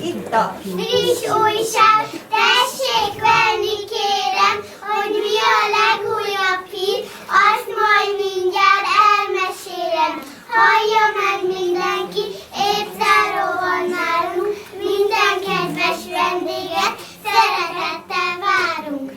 Itt a friss újság, tessék venni kérem, hogy mi a legújabb hír, azt majd mindjárt elmesélem. Hallja meg mindenki, épp záró van nálunk, minden kedves vendéget szeretettel várunk.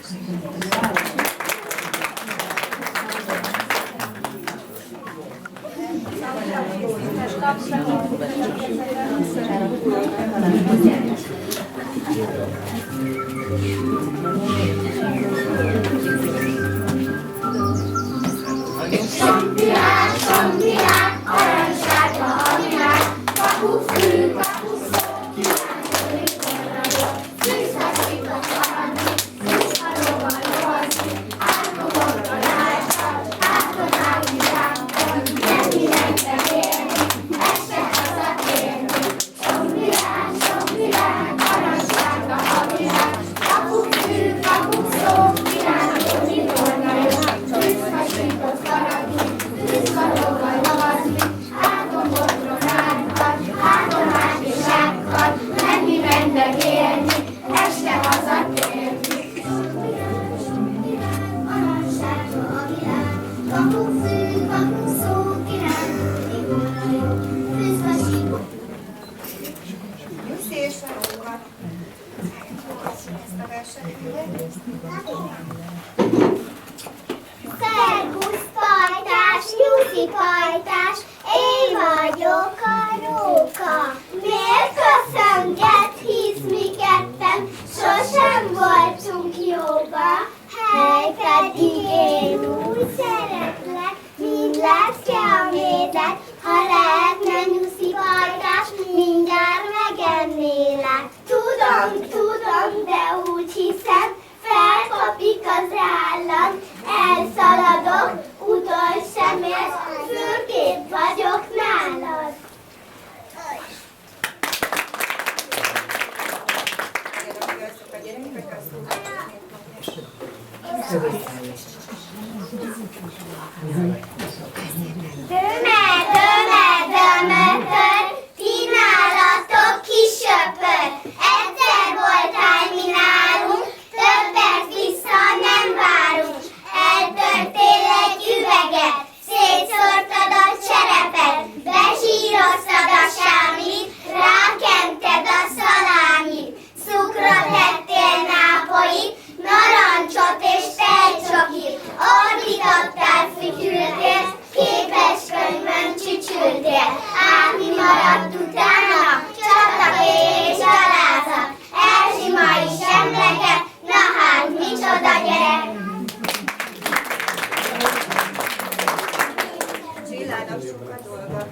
Somvirág, somvirág, aranysárga a virág, kapuszű, kapuszó, kirándulni korragyok, szűzhasított haladni, szűzhalóval lovazni, átkomogra lájtad, áton állni rámkod, nem mindenre élni, este hazatérni. Somvirág, somvirág, aranysárga a virág, kapuszű, kapuszó, kirándulni korragyok, szűzhasított haladni, szűzhalóval lovazni, átomborról ránkad, háton átni sákkal, menni vendegélni, este hazatérni. Aranysárga a világ, kapuszű, kapuszó, kirándulni korragyok, szűzhasított. Nyuszi és Róka. Ezt a versenyt. Szervusz pajtás, nyuszi pajtás, én vagyok a róka. Miért köszönget, hisz mi ketten sosem voltunk jóba. Hely, pedig én úgy szeretlek, mint lecke a mézet. Ha lehetne nyuszi pajtás, mindjárt megennélek. Tudom, tudom, de úgy hiszem, felkapik az állam, elszaladok, utol sem érsz, fürkébb vagyok nálad. Döme, döme, dömötör, ti nálatok kisöpör. Egyszer voltál mi nálunk, többet vissza nem várunk. Eltörtél egy üveget, szétszórtad a cserepet, bezsíroztad a sámlit, rákented a szalámit. Cukrot tettél nápolyt, narancsot és tejcsokit, ordítottal fütyültél, képeskönyvben csücsültél. Ám mi maradt utána? Csatakér és gyalázat, Erzsima is emleget, na hát micsoda gyerek! Csillának sokkal dolga.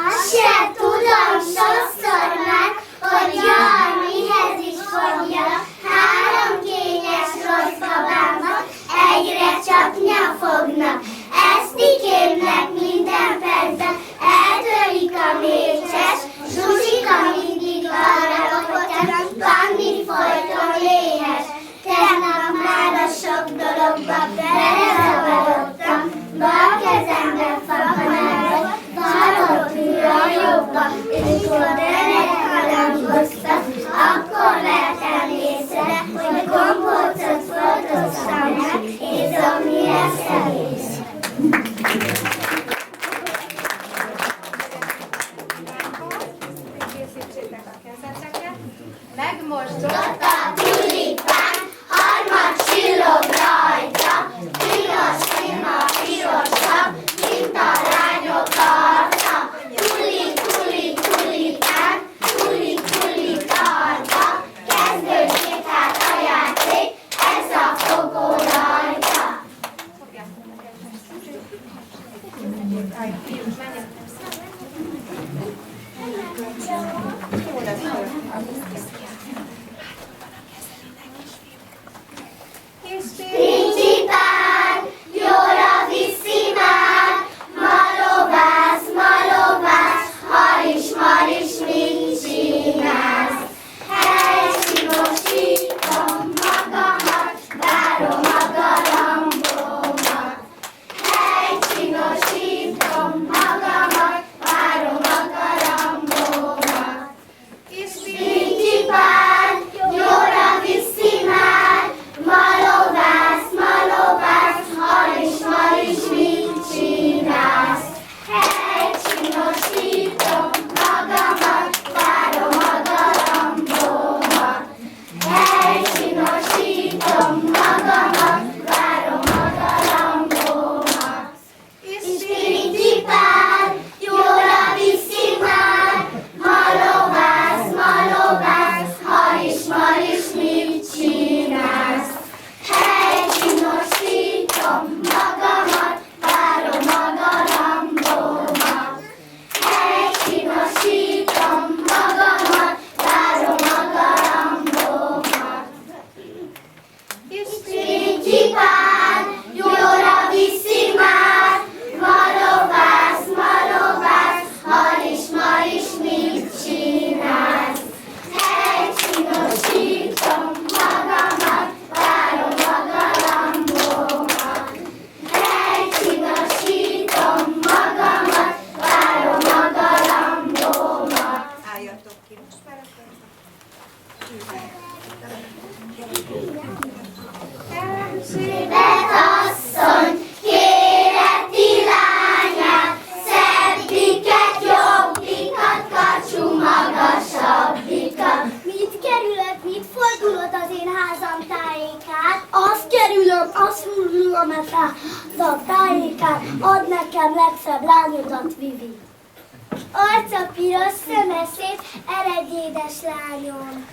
Azt se tudom sokszor már, hogy jaj, mihez is fogjak. 3 kényes rossz babámnak, egyre csak nyafognak. Esztikémnek minden percben eltörik a mécses, Zsuzsika mindig arra lokotyan, Panni folyton éhes. Tegnap már a sok dologba belezavarodtam, fordulom a század tájékán, add nekem legszebb lányodat, Vivi. Arca piros, szeme szép, eredj édes lányom.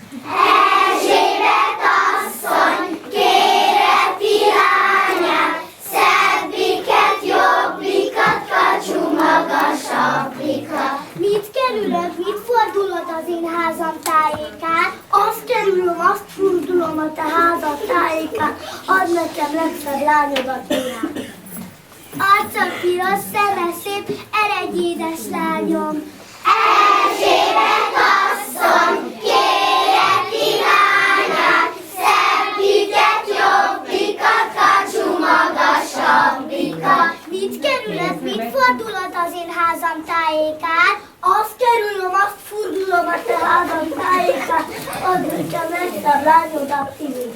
Erzsébet asszony, kéreti lányát, szebbiket, jobbikat, kacsú magasabbikat. Mit kerülök, mit fordulod az én házam tájékán? Azt kerülöm, azt fordulom a te házad tájékán, add nekem legszebb lányodat, Vivi. Arca piros, szeme szép, eredj édes lányom. Erzsébet asszony, kéreti lányát, szebbiket, jobbikat, kacsú magasabbikat. Mit kerülök, mit fordulod az én házam tájékán? Azt kerülöm, azt fordulom a te házam tájékán, add nekem legszebb lányodat, Vivi.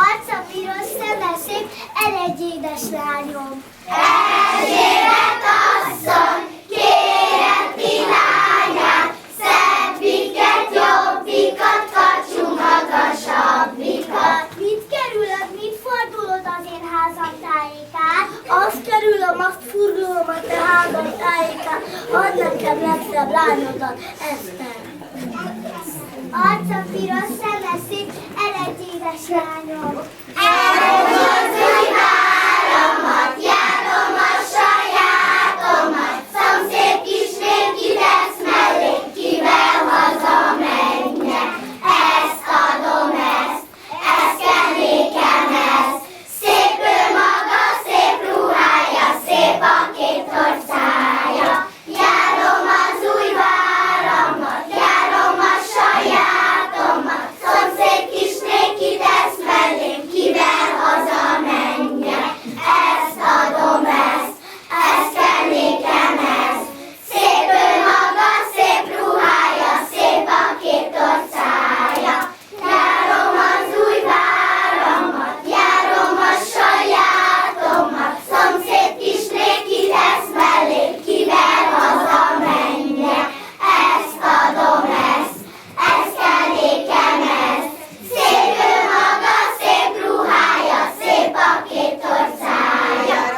Arca piros, szeme szép, eredj édes lányom. Erzsébet asszony, kéreti lányát, szebbiket, jobbikat, kacsú magasabbikat. Mit kerülök, mit fordulod az én házam tájékán? Azt kerülöm, azt fordulom a te házam tájékán, add nekem legszebb lányodat, Eszter. Arca piros, szeme szép, eredj édes lányom. Elmozdulj váramat, járom a sajátomat, szomszéd kisnél kitesz mellé, kivel hazamenjek. Ezt adom, ezt kell nékem, ezt. Szép ő maga, szép ruhája, szép a két orcája. Járom az új váramat, járom a sajátomat, szomszéd kisnél kitesz mellém, kivel hazamenjek. Ezt adom, ezt kell nékem, ezt. Szép ő maga, szép ruhája, szép a két orcája. Járom az új váramat, járom a sajátomat, szomszéd kisnél kitesz mellém, kivel hazamenjek. Ezt adom, ezt kell nékem, ezt. Szép ő maga, szép ruhája, szép a két orcája.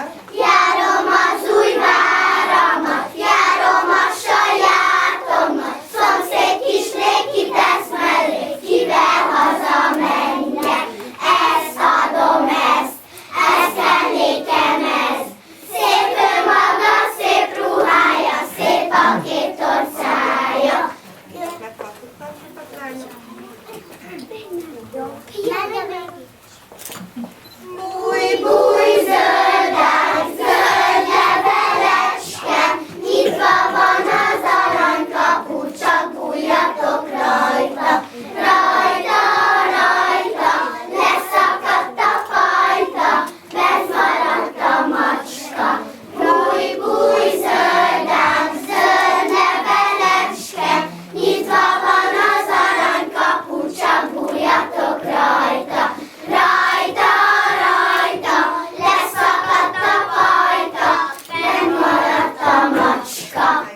Járom az új váramat, járom a sajátomat, szomszéd kisnél kitesz mellé, kivel hazamenjek. Ezt adom, ezt kell nékem, ezt. Szép ő maga, szép ruhája, szép a két orcája. Bújj, bújj, zöldek, zöld levelecske, nyitva van az aranykapu, csak bújjatok rajta. Rajta, rajta, leszakadt a fajta, bent maradt a macska. Bújj, bújj, zöldek, zöld levelecske, nyitva van az aranykapu, csak bújjatok rajta. Rajta, rajta, leszakadt a fajta, bent maradt a macska.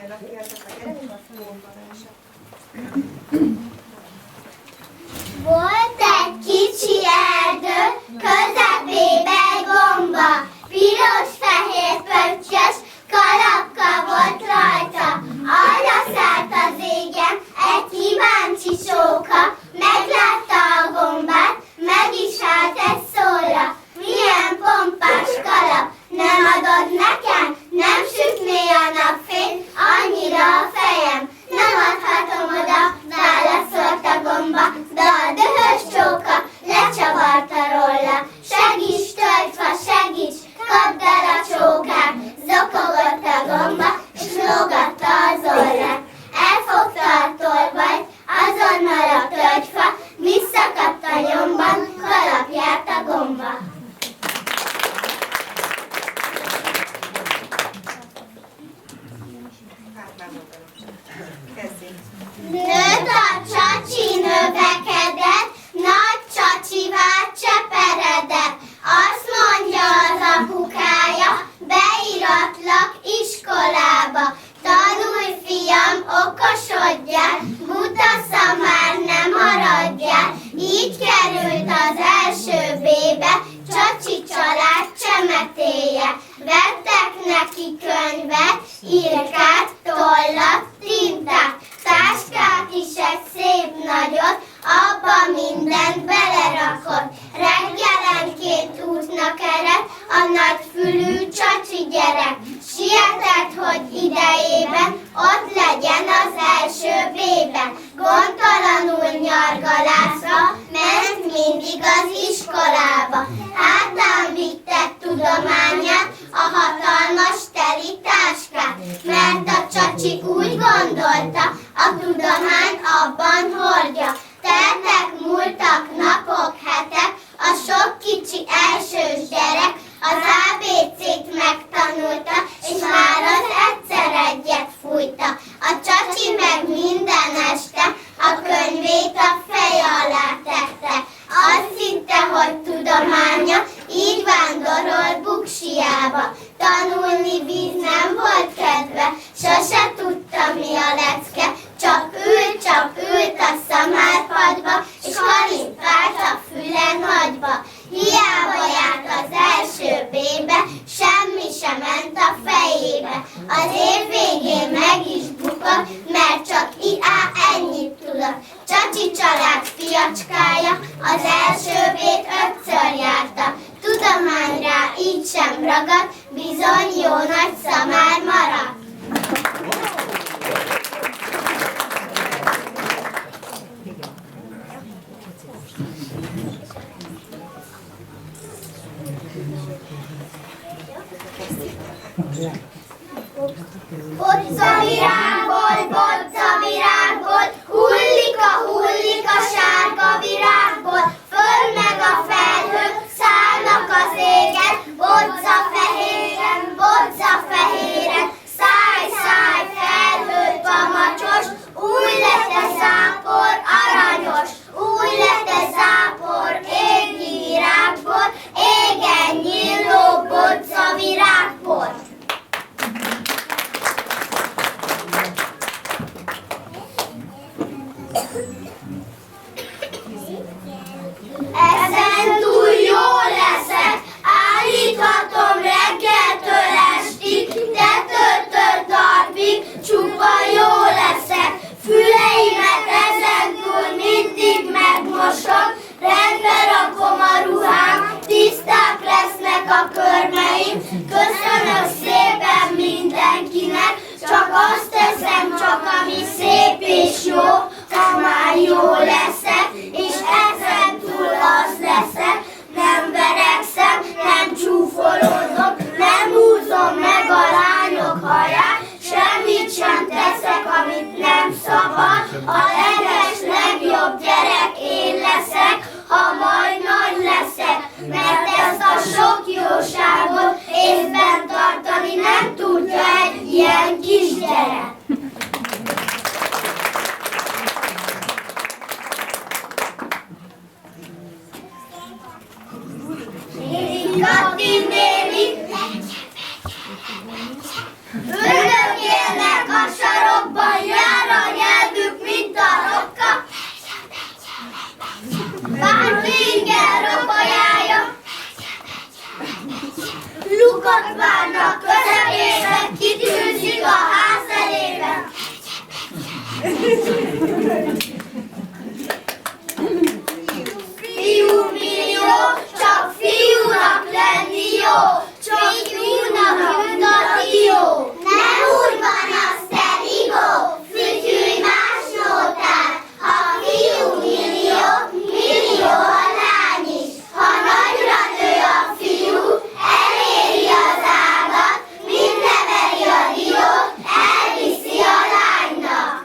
Volt egy kicsi erdő, közepébe egy gomba, piros-fehér pöttyös kalapka volt rajta. Arra szállt az égen egy kíváncsi csóka, meglátta a gombát, meg is állt egy szóra. Milyen pompás kalap, nem adod nekem? Nem sütné a napfény annyira a fejem. Nem adhatom oda, válaszolt a gomba, de a dühös csóka lecsavarta róla. Segíts, tölgyfa, segíts, kapd el a csókát! Zokogott a gomba, és lógatta az orrát. Elfogta a tolvajt, azonnal a tölgyfa, visszakadt a nyomban, kalapját a gomba. Nőtt a csacsi, növekedett, nagy csacsivá cseperedett. csacsi család csemetéje. Vettek neki könyvet, írkát, tollat, tintát, táskát is egy szép nagyot, abba mindent belerakott. Reggelenként útnak ered a nagyfülű csacsi gyerek. Sietett, hogy idejében ott legyen az első B-ben. Gondtalanul nyargalászva ment mindig az iskolába. Hátán vitte tudományát, a hatalmas teli táskát, mert a csacsi úgy gondolta, a tudományt abban hordja. Teltek, múltak napok, hetek, a sok kicsi elsős gyerek az ABC-t megtanulta, és már az egyszer egyet fújta. A csacsi meg minden este a könyvét a feje alá tette. Azt hitte, hogy tudománya, így vándorolt Buksiába. Tanulni víz nem volt kedve, sose tudta, mi a lecke. Csak ült a szamárpadba, és kalimpált a füle nagyba. Hiába járt az első B-be, semmi sem ment a fejébe. Az év végén meg is bukott, mert csak ennyit tudott. Csacsi család fiacskája az első B-t 5-ször járta. Tudományra így sem ragadt, bizony jó nagy szamár maradt. Bocca virágból, hullik a sárga virágból, föl meg a felhők, szállnak az égen, bocca fehéren, száj, felhőt pamacsos, új lett a zápor aranyos, új lett a zápor égi virágból, égen nyíló bocca virágból. Ezen túl jó leszek, állíthatom reggeltől estig, tetőtől talpig, csupa jó leszek. Füleimet ezen túl mindig megmosok, rendbe rakom a ruhám, tiszták lesznek a körmeim. Köszönöm szépen mindenkinek, csak azt teszem, csak ami szép és jó, ha már jó leszek, és ezen túl az leszek. Nem verekszem, nem csúfolódok, nem húzom meg a lányok haját, semmit sem teszek, amit nem szabad. A legjobb gyerek én leszek, ha majd nagy leszek, mert ezt a sok jóságot észben tartani nem tudja egy ilyen kisgyerek. Katti néni, üldögélnek a sarokban, jár a nyelvük, mint a rokka. Bárkinger rokolyája, lukot várnak közepében, kitűzik a ház elébe. Fiú millió, csak fiúnak lenni jó, csak fiúnak jutati jó. Nem úgy van az, te rigó, fütyülj más nótát. Ha fiú millió, millió a lány is. Ha nagyra nő a fiú, eléri az ágat, mind neveri a diót, elviszi a lánynak.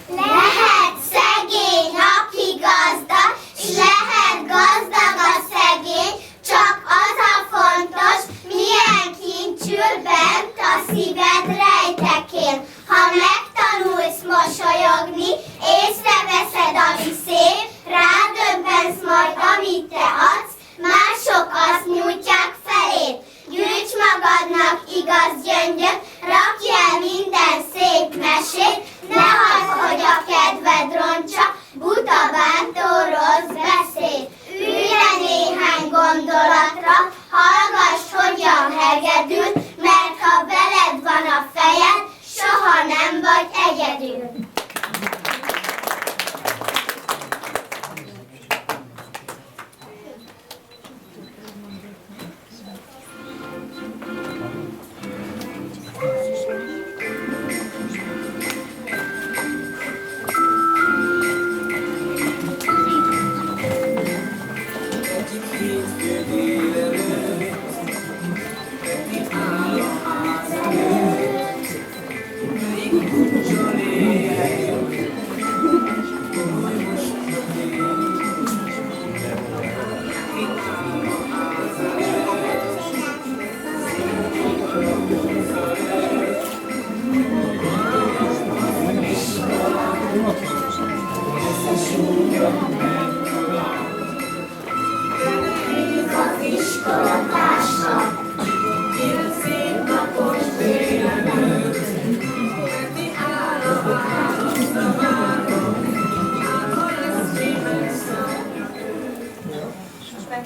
Lehet szegény, aki gazda, s lehet gazdag a szegény, csak az a fontos, milyen kincsül bent a szíved rejtekén. Ha megtanulsz mosolyogni, észreveszed, ami szép, rádöbbensz majd, amit te adsz, mások azt nyújtják felét. Gyűjts magadnak igaz gyöngyöt, rakj el minden szép mesét, ne hagyd, hogy a kedved roncsa, buta, bántó, rossz beszéd. Ülj le néhány gondolatra, hallgass, hogyan hegedül, mert ha veled van a fejed, soha nem vagy egyedül.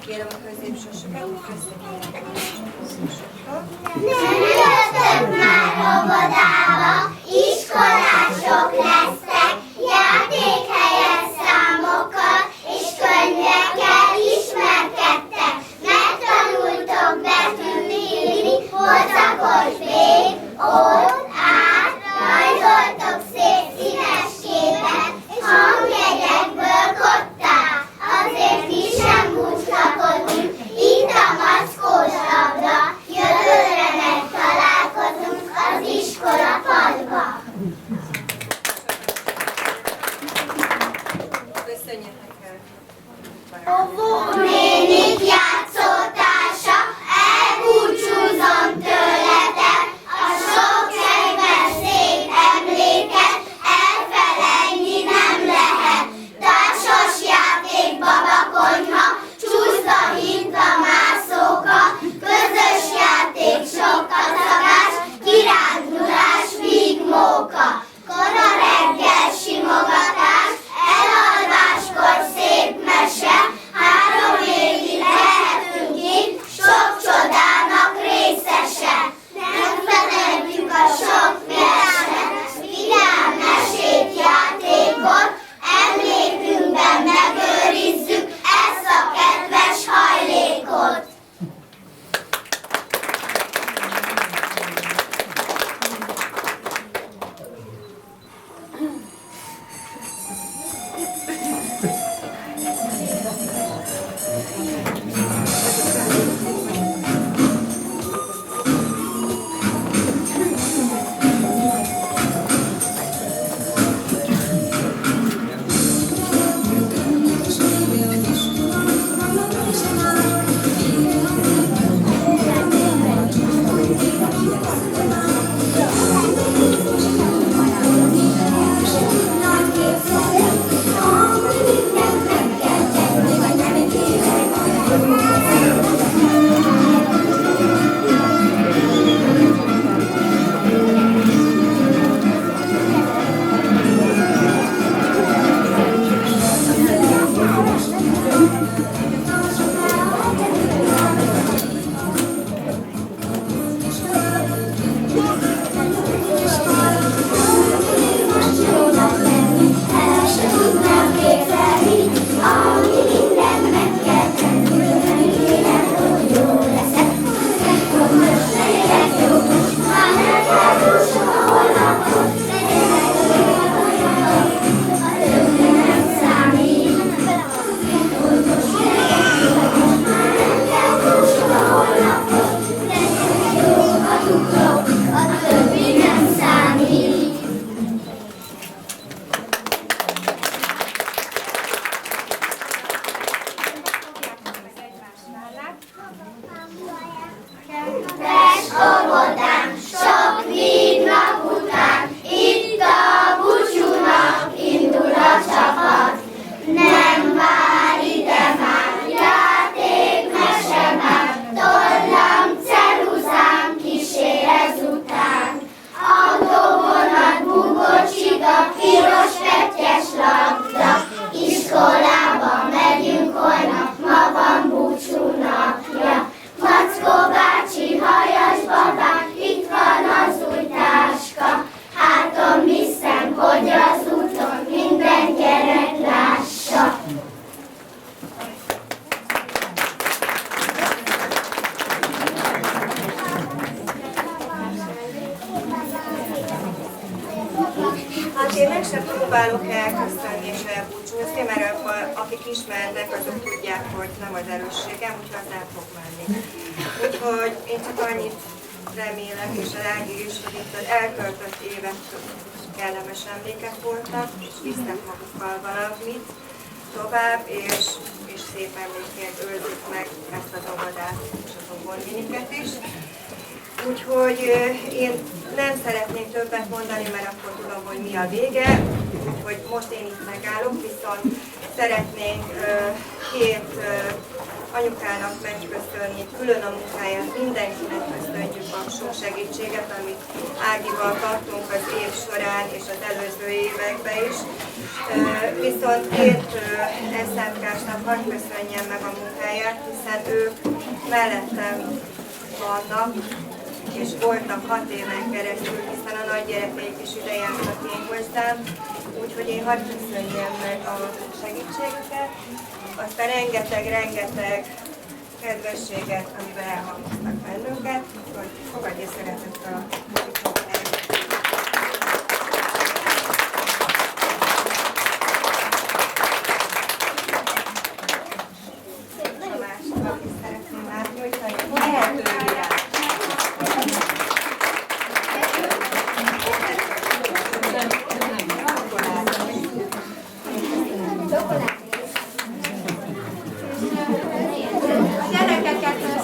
Kérem a középsősöket, Nem jöttök már óvodába, iskolások lesztek, játékhelyes számokkal és könyvekkel ismerkedtek. Megtanultok betűt írni, hozakos vég, ott, át, rajzoltok szép színes képet, és hangjegyekből kottál. Azért mi sem búslakodunk, itt a maszkós Hát én meg sem próbálok elköszönni és elbúcsúzni, mert akik ismernek, azok tudják, hogy nem az erősségem, úgyhogy az el fog menni. Úgyhogy én csak annyit remélek, és a Ági is, hogy itt az elköltött évek kellemes emlékek voltak, és visznek magukkal valamit tovább, és szép emlékért őrzik meg ezt az óvodát és az óvodiniket is. Úgyhogy én nem szeretnék többet mondani, mert akkor tudom, hogy mi a vége. Úgyhogy most én itt megállok, viszont szeretnénk két anyukának megköszönni külön a munkáját, mindenkinek köszönjük a sok segítséget, amit Ágival kaptunk az év során és az előző években is. Viszont két SMK-snak hadd köszönjem meg a munkáját, hiszen ők mellettem vannak, és voltak 6 éven keresztül, hiszen a nagygyerekeik is ide jártak én hozzám, úgyhogy én hadd köszönjem meg a segítségüket, aztán rengeteg kedvességet, amivel elhallgattak bennünket, úgyhogy fogadja szeretettel a másik, akit szeretném átnyújtani, lehetővé rá.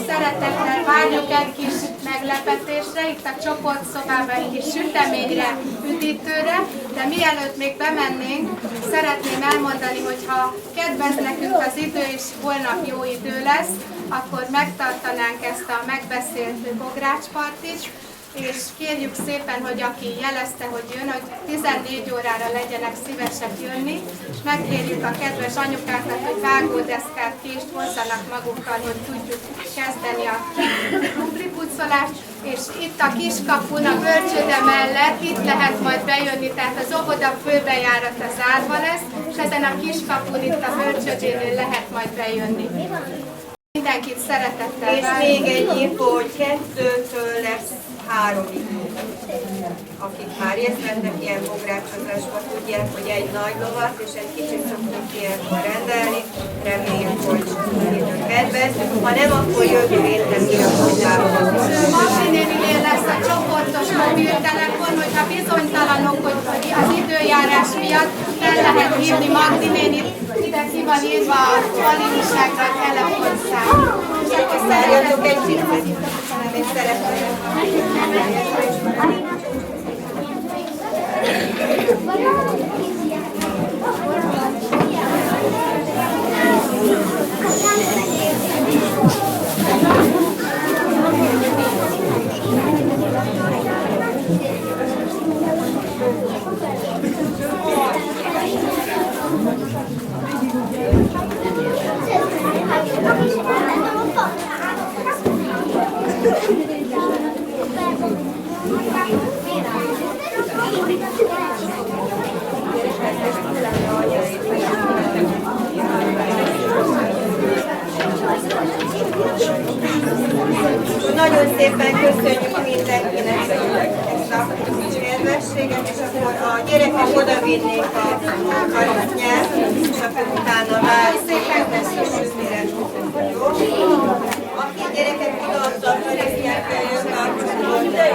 Szeretettel várjuk egy kis meglepetésre, itt a csoportszobában egy kis süteményre, üdítőre, de mielőtt még bemennénk, szeretném elmondani, hogy ha kedvez nekünk az idő, és holnap jó idő lesz, akkor megtartanánk ezt a megbeszélt bográcspartit, és kérjük szépen, hogy aki jelezte, hogy jön, hogy 14 órára legyenek szívesek jönni, és megkérjük a kedves anyukákat, hogy vágódeszkát, kést hozzanak magukkal, hogy tudjuk kezdeni a krumplipucolást, és itt a kiskapun, a bölcsőde mellett, itt lehet majd bejönni, tehát az óvoda főbejárata zárva lesz, és ezen a kiskapun itt a bölcsődénél lehet majd bejönni. Mindenkit szeretettel és várjuk. még egy info, hogy 2-től lesz 3-ig. Akik már részt vettek ilyen bográcsozásba, tudják, hogy egy nagy lovat és egy kicsit szoktunk ilyenkor rendelni. Reméljük, hogy idő kedvez. Ha nem, akkor jövő héten kirakottához. Magdi néninél lesz a csoportos mobiltelefon, hogyha bizonytalanok, hogy az időjárás miatt fel lehet hívni Magdi nénit, ide ki van írva a valóságra a telefonszám. És akkor Várjatok egy picit, még szeretném. Nagyon szépen köszönjük mindenkinek ezt a kedvességet, és akkor a gyerekek odavinnék a karotnyát, és akkor utána már szépen veszünk sütére. Jó? Aki gyerekek odaadta a törésnyát, eljött a csoportba.